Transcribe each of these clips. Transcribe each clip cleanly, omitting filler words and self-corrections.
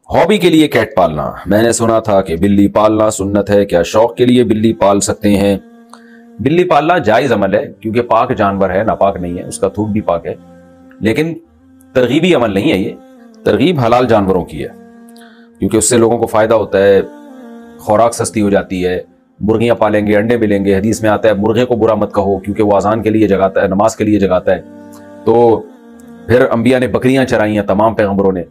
Hobby के लिए cat पालना। मैंने सुना था कि बिल्ली पालना सुन्नत है। क्या शौक के लिए बिल्ली पाल सकते हैं? बिल्ली पालना जायज अमल है क्योंकि पाक जानवर है, नापाक नहीं है, उसका थूक भी पाक है। लेकिन तरगीबी अमल नहीं है ये। तरगीब हलाल जानवरों की है क्योंकि उससे लोगों को फायदा होता है, खुराक सस्ती हो जाती है। मुर्गियां पालेंगे, अंडे मिलेंगे। हदीस में आता है मुर्गे को बुरा मत कहो क्योंकि वो अजान के लिए जगाता है, नमाज के लिए जगाता है। तो फिर अंबिया ने बकरियां चराई हैं, तमाम पैगंबरों ने।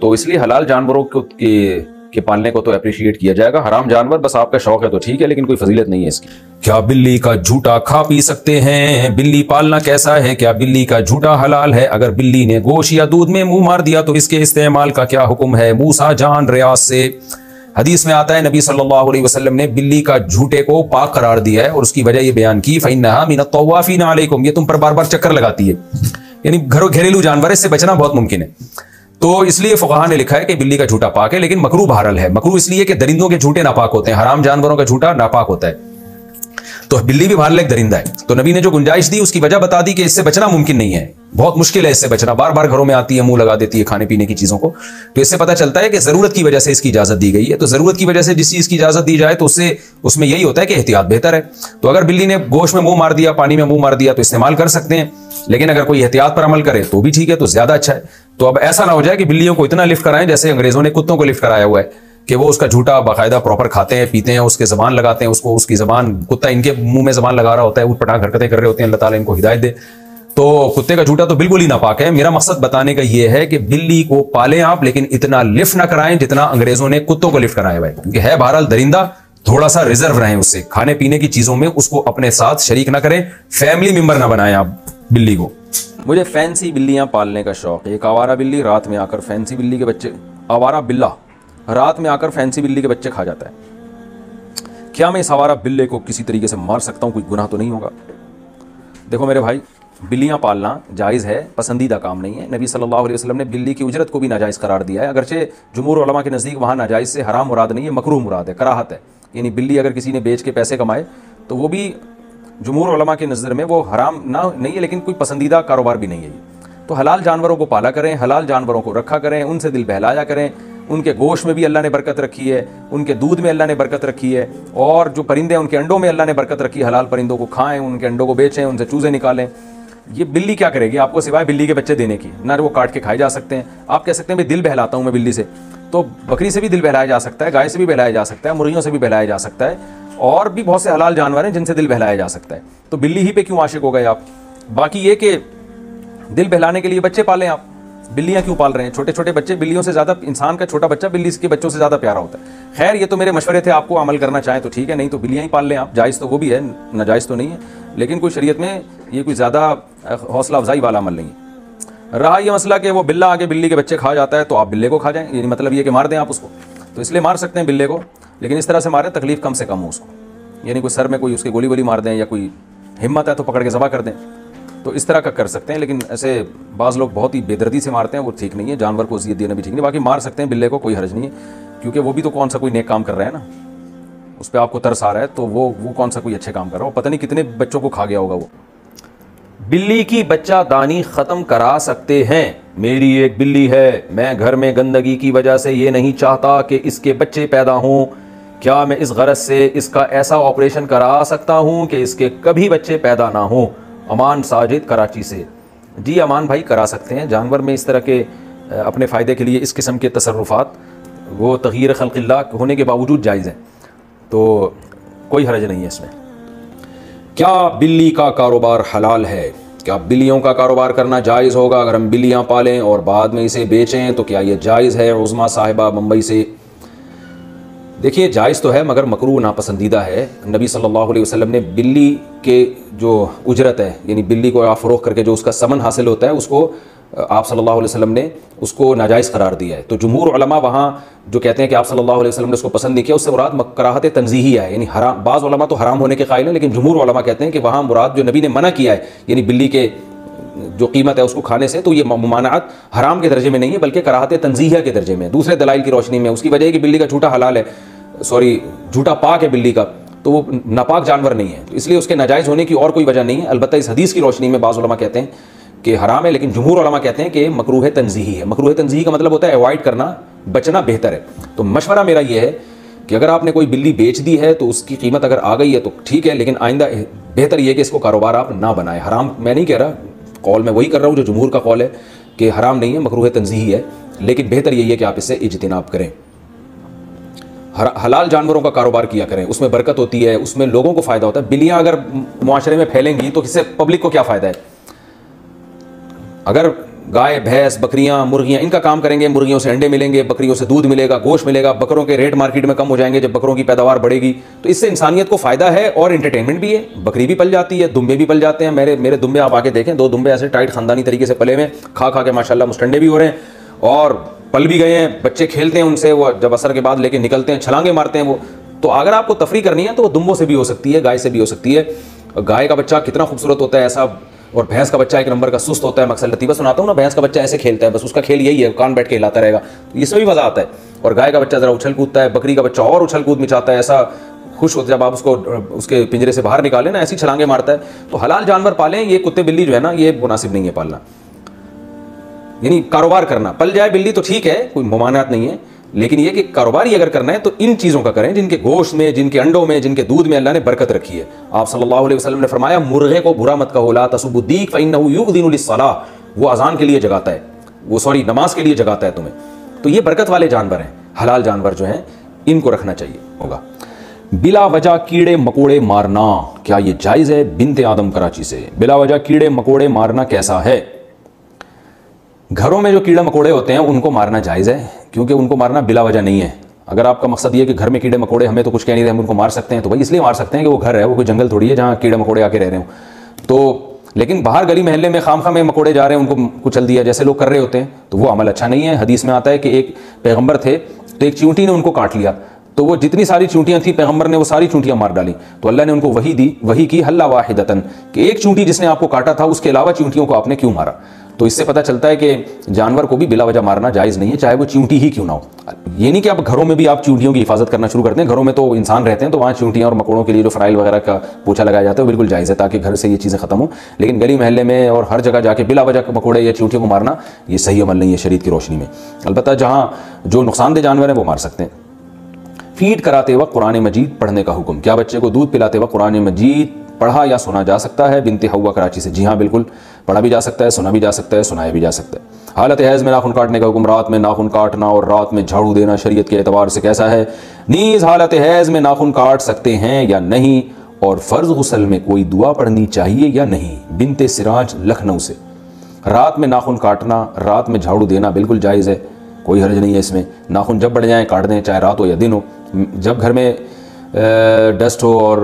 तो इसलिए हलाल जानवरों के पालने को तो अप्रिशिएट किया जाएगा। हराम जानवर बस आपका शौक है तो ठीक है, लेकिन कोई फजीलत नहीं है इसकी। क्या बिल्ली का झूठा खा पी सकते हैं? बिल्ली पालना कैसा है? क्या बिल्ली का झूठा हलाल है? अगर बिल्ली ने गोश्त या दूध में मुंह मार दिया तो इसके इस्तेमाल का क्या हुक्म है? मूसा जान रियाज से हदीस में आता है नबी सल्लल्लाहु अलैहि वसल्लम ने बिल्ली का झूठे को पाक करार दिया है और उसकी वजह ये बयान की, फइन्नहा मिनत तवाफीन अलैकुम, ये तुम पर बार बार चक्कर लगाती है। यानी घरेलू जानवर है, इससे बचना बहुत मुमकिन है। तो इसलिए फुक़हा ने लिखा है कि बिल्ली का झूठा पाक है, लेकिन मकरूह बहरल है। मकरूह इसलिए कि दरिंदों के झूठे नापाक होते हैं, हराम जानवरों का झूठा नापाक होता है। तो बिल्ली भी बहरल एक दरिंदा है। तो नबी ने जो गुंजाइश दी उसकी वजह बता दी कि इससे बचना मुमकिन नहीं है, बहुत मुश्किल है इससे बचना। बार बार घरों में आती है, मुंह लगा देती है खाने पीने की चीजों को। तो इससे पता चलता है कि जरूरत की वजह से इसकी इजाजत दी गई है। तो जरूरत की वजह से जिस चीज की इजाजत दी जाए तो उससे उसमें यही होता है कि एहतियात बेहतर है। तो अगर बिल्ली ने गोश्त में मुंह मार दिया, पानी में मुंह मार दिया तो इस्तेमाल कर सकते हैं, लेकिन अगर कोई एहतियात पर अमल करे तो भी ठीक है, तो ज्यादा अच्छा है। तो अब ऐसा ना हो जाए कि बिल्लियों को इतना लिफ्ट कराएं जैसे अंग्रेजों ने कुत्तों को लिफ्ट कराया हुआ है कि वो उसका झूठा बाकायदा प्रॉपर खाते हैं, पीते हैं, उसके जबान लगाते हैं, उसको उसकी जबान, कुत्ता इनके मुंह में जबान लगा रहा होता है, उटपटांग हरकतें कर रहे होते हैं। अल्लाह ताला इनको हिदायत दे। तो कुत्ते का झूठा तो बिल्कुल ही नापाक है। मेरा मकसद बताने का यह है कि बिल्ली को पालें आप, लेकिन इतना लिफ्ट ना कराएं जितना अंग्रेजों ने कुत्तों को लिफ्ट कराया हुआ है, क्योंकि है बहरहाल दरिंदा। थोड़ा सा रिजर्व रहें उससे, खाने पीने की चीजों में उसको अपने साथ शरीक ना करें, फैमिली मेंबर ना बनाएं आप बिल्ली को। मुझे फैंसी बिल्लियां पालने का शौक है। एक आवारा बिल्ली रात में आकर फैंसी बिल्ली के बच्चे, आवारा बिल्ला रात में आकर फैंसी बिल्ली के बच्चे खा जाता है। क्या मैं इस आवारा बिल्ले को किसी तरीके से मार सकता हूं? कोई गुनाह तो नहीं होगा? देखो मेरे भाई, बिल्लियां पालना जायज़ है, पसंदीदा काम नहीं है। नबी सल्लल्लाहु अलैहि वसल्लम ने बिल्ली की उजरत को भी नाजायज़ करार दिया है। अगरचे जुमहूर उलमा के नज़दीक वहाँ नाजायज़ से हराम मुराद नहीं है, मकरूह मुराद है, कराहत है। यानी बिल्ली अगर किसी ने बेच के पैसे कमाए तो वो भी जुमहूर उलमा की नज़र में वो हराम ना नहीं है, लेकिन कोई पसंदीदा कारोबार भी नहीं है। तो हलाल जानवरों को पाला करें, हलाल जानवरों को रखा करें, उनसे दिल बहलाया करें। उनके गोश्त में भी अल्लाह ने बरकत रखी है, उनके दूध में अल्लाह ने बरकत रखी है, और जो परिंदे हैं उनके अंडों में अल्लाह ने बरकत रखी है। हलाल परिंदों को खाएं, उनके अंडों को बेचें, उनसे चूजे निकालें। ये बिल्ली क्या करेगी आपको सिवाय बिल्ली के बच्चे देने की? ना वो काट के खाए जा सकते हैं। आप कह सकते हैं भाई दिल बहलाता हूँ मैं बिल्ली से, तो बकरी से भी दिल बहलाया जा सकता है, गाय से भी बहलाया जा सकता है, मुर्गियों से भी बहलाया जा सकता है, और भी बहुत से हलाल जानवर हैं जिनसे दिल बहलाया जा सकता है। तो बिल्ली ही पे क्यों आशिक हो गए आप? बाकी ये कि दिल बहलाने के लिए बच्चे पालें आप, बिल्लियां क्यों पाल रहे हैं? छोटे छोटे बच्चे, बिल्लियों से ज्यादा इंसान का छोटा बच्चा बिल्ली के बच्चों से ज्यादा प्यारा होता है। खैर ये तो मेरे मशवरे थे, आपको अमल करना चाहें तो ठीक है, नहीं तो बिल्लियां ही पाल लें आप। जायज़ तो वो भी है, नाजायज़ तो नहीं है, लेकिन कोई शरीयत में ये कोई ज़्यादा हौसला अफजाई वाला अमल नहीं है। रहा ये मसला कि वो बिल्ला आके बिल्ली के बच्चे खा जाता है तो आप बिल्ले को खा जाएं, यानी मतलब ये कि मार दें आप उसको। तो इसलिए मार सकते हैं बिल्ले को, लेकिन इस तरह से मारें तकलीफ कम से कम हो उसको। यानी कोई सर में कोई उसकी गोली वोली मार दें, या कोई हिम्मत है तो पकड़ के ज़बह कर दें, तो इस तरह का कर सकते हैं। लेकिन ऐसे बाज़ लोग बहुत ही बेदर्दी से मारते हैं, वो ठीक नहीं है। जानवर को अज़ियत देना भी ठीक नहीं। बाकी मार सकते हैं बिल्ले को, कोई हर्ज नहीं है, क्योंकि वो भी तो कौन सा कोई नेक काम कर रहा है ना, उस पर आपको तरस आ रहा है, तो वो कौन सा कोई अच्छे काम कर रहा हो, पता नहीं कितने बच्चों को खा गया होगा वो। बिल्ली की बच्चा दानी ख़त्म करा सकते हैं। मेरी एक बिल्ली है, मैं घर में गंदगी की वजह से ये नहीं चाहता कि इसके बच्चे पैदा हों। क्या मैं इस गरज से इसका ऐसा ऑपरेशन करा सकता हूँ कि इसके कभी बच्चे पैदा ना हों? अमान साजिद कराची से। जी अमान भाई, करा सकते हैं। जानवर में इस तरह के अपने फ़ायदे के लिए इस किस्म के तसर्रुफ़ात वो तग़यीर ख़ल्क़िल्लाह होने के बावजूद जायज़ हैं, तो कोई हर्ज नहीं है इसमें। क्या बिल्ली का कारोबार हलाल है? क्या बिल्लियों का कारोबार करना जायज़ होगा? अगर हम बिल्लियाँ पालें और बाद में इसे बेचें तो क्या ये जायज़ है? उज़मा साहिबा मुंबई से। देखिए जायज़ तो है, मगर मकरूह नापसंदीदा है। नबी सल्लल्लाहु अलैहि वसल्लम ने बिल्ली के जो उजरत है, यानी बिल्ली को आप फ़रोख्त करके जो उसका समन हासिल होता है, उसको आप सल्लल्लाहु अलैहि वसल्लम ने उसको नाजायज़ करार दिया है। तो जुमहूर उलमा वहाँ जो कहते हैं कि आप सल्लल्लाहु अलैहि वसल्लम ने उसको पसंद नहीं किया, उससे मुराद कराहत तंज़ीही है, यानी हराम। बाज़ उलमा तो हराम होने के कायल हैं, लेकिन जुमहूर उलमा कहते हैं कि वहाँ मुराद जो नबी ने मना किया है, यानी बिल्ली के जो कीमत है उसको खाने से, तो ये ममानात हराम के दर्जे में नहीं है, बल्कि कराहत तंज़ीह के दर्जे में, दूसरे दलाइल की रोशनी में। उसकी वजह है कि बिल्ली का झूठा हलाल है, सॉरी झूठा पाक है बिल्ली का, तो वो नापाक जानवर नहीं है, तो इसलिए उसके नाजायज़ होने की और कोई वजह नहीं है। अलबत्ता इस हदीस की रोशनी में बाज़ उलमा कहते हैं कि हराम है, लेकिन जमहूर उलमा कहते हैं कि मकरूह तंज़ीही है। मकरूह तंज़ीही का मतलब होता है अवॉइड करना, बचना बेहतर है। तो मशवरा मेरा ये है कि अगर आपने कोई बिल्ली बेच दी है तो उसकी कीमत अगर आ गई है तो ठीक है, लेकिन आइंदा बेहतर ये है कि इसको कारोबार आप ना बनाएं। हराम मैं नहीं कह रहा, कॉल मैं वही कर रहा हूँ जो जमहूर का कॉल है कि हराम नहीं है, मकरूह तंज़ीही है, लेकिन बेहतर यही है कि आप इससे इज्तिनाब करें। हलाल जानवरों का कारोबार किया करें, उसमें बरकत होती है, उसमें लोगों को फ़ायदा होता है। बिल्लियाँ अगर मुआशरे में फैलेंगी तो इससे पब्लिक को क्या फ़ायदा है? अगर गाय, भैंस, बकरियां, मुर्गियां इनका काम करेंगे, मुर्गियों से अंडे मिलेंगे, बकरियों से दूध मिलेगा, गोश्त मिलेगा, बकरों के रेट मार्केट में कम हो जाएंगे जब बकरों की पैदावार बढ़ेगी, तो इससे इंसानियत को फ़ायदा है और इंटरटेनमेंट भी है। बकरी भी पल जाती है, दुम्बे भी पल जाते हैं। मेरे दुम्बे आप आके देखें, 2 दुम्बे ऐसे टाइट ख़ानदानी तरीके से पले हुए, खा खा के माशाल्लाह मुस्टंडे भी हो रहे हैं और पल भी गए हैं। बच्चे खेलते हैं उनसे, वो जब असर के बाद लेके निकलते हैं, छलांगे मारते हैं वो। तो अगर आपको तफरी करनी है तो वो दुम्बों से भी हो सकती है, गाय से भी हो सकती है। गाय का बच्चा कितना खूबसूरत होता है ऐसा, और भैंस का बच्चा एक नंबर का सुस्त होता है। मैं अक्सर लतीफ़ा सुनाता हूँ ना, भैंस का बच्चा ऐसे खेलता है, बस उसका खेल यही है, कान बैठ के हिलाता रहेगा, तो इसमें भी मज़ा आता है। और गाय का बच्चा ज़रा उछल कूदता है, बकरी का बच्चा और उछल कूद मचाता है, ऐसा खुश होता है जब आप उसको उसके पिंजरे से बाहर निकालें ना, ऐसी छलांगे मारता है। तो हलाल जानवर पालें, ये कुत्ते बिल्ली जो है ना, ये मुनासिब नहीं है पालना। यानी कारोबार करना, पल जाए बिल्ली तो ठीक है, कोई ममानात नहीं है, लेकिन ये कि कारोबार ही अगर करना है तो इन चीज़ों का करें जिनके गोश्त में, जिनके अंडों में, जिनके दूध में अल्लाह ने बरकत रखी है। आप सल्लल्लाहु अलैहि वसल्लम ने फरमाया, मुर्गे को बुरा मत कहो, ला तसुब्बुद्दीक फइन्नहु युअज़्ज़िनु लिस्सलाह, वो अजान के लिए जगाता है, वो सॉरी नमाज के लिए जगाता है तुम्हें। तो ये बरकत वाले जानवर हैं, हलाल जानवर जो हैं इनको रखना चाहिए होगा। बिला वजह कीड़े मकोड़े मारना, क्या ये जायज़ है? बिनते आदम कराची से, बिला वजह कीड़े मकोड़े मारना कैसा है? घरों में जो कीड़े मकोड़े होते हैं उनको मारना जायज़ है, क्योंकि उनको मारना बिला वजह नहीं है। अगर आपका मकसद ये कि घर में कीड़े मकोड़े हमें तो कुछ कह नहीं रहे, हम उनको मार सकते हैं, तो भाई इसलिए मार सकते हैं कि वो घर है, वो कोई जंगल थोड़ी है जहाँ कीड़े मकोड़े आके रह रहे हो। तो लेकिन बाहर गली महल्ले में खामखा में मकोड़े जा रहे हैं, उनको कुचल दिया जैसे लोग कर रहे होते हैं, तो वो अमल अच्छा नहीं है। हदीस में आता है कि एक पैगंबर थे, तो एक चींटी ने उनको काट लिया, तो वो जितनी सारी चींटियां थी पैगंबर ने वो सारी चींटियां मार डाली। तो अल्लाह ने उनको वही दी, वही की हल्ला वाहिदतन, कि एक चींटी जिसने आपको काटा था उसके अलावा चींटियों को आपने क्यों मारा। तो इससे पता चलता है कि जानवर को भी बिला वजह मारना जायज़ नहीं है, चाहे वो चींटी ही क्यों ना हो। ये नहीं कि आप घरों में भी आप चींटियों की हिफाजत करना शुरू करते हैं, घरों में तो इंसान रहते हैं, तो वहाँ चींटियां और मकोड़ों के लिए जो फ्राइल वगैरह का पोछा लगाया जाता है वो बिल्कुल जायज़ है, ताकि घर से ये चीज़ें खत्म हो। लेकिन गली महल्ले में और हर जगह जाके बिला वजह मकोड़े या चींटियों को मारना ये सही अमल नहीं है शरीयत की रोशनी में। अलबत्ता जहाँ जो नुकसानदेह जानवर हैं वो मार सकते हैं। फीड कराते वक्त कुरान मजीद पढ़ने का हुक्म, क्या बच्चे को दूध पिलाते वक्त कुरान मजीद पढ़ा या सुना जा सकता है? बिनते हवा कराची से, जी हाँ बिल्कुल, पढ़ा भी जा सकता है, सुना भी जा सकता है, सुनाया भी जा सकता है। हालत हैज़ में नाखून काटने का हुक्म, रात में नाखून काटना और रात में झाड़ू देना शरीयत के एतबार से कैसा है? नीज़ हालत हैज़ में नाखून काट सकते हैं या नहीं, और फ़र्ज़ गुस्ल में कोई दुआ पढ़नी चाहिए या नहीं? बिनते सिराज लखनऊ से, रात में नाखून काटना, रात में झाड़ू देना बिल्कुल जायज़ है, कोई हर्ज नहीं है इसमें। नाखून जब बढ़ जाएँ काट दें, चाहे रात हो या दिन हो। जब घर में डस्ट हो और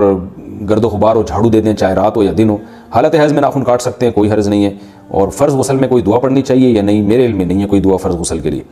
गर्दो गुबार हो, झाड़ू दे दें, चाहे रात हो या दिन हो। हालत हैज़ में नाखून काट सकते हैं, कोई हर्ज नहीं है। और फ़र्ज़ गुस्ल में कोई दुआ पढ़नी चाहिए या नहीं? मेरे इल्म में नहीं है कोई दुआ फ़र्ज़ गुस्ल के लिए।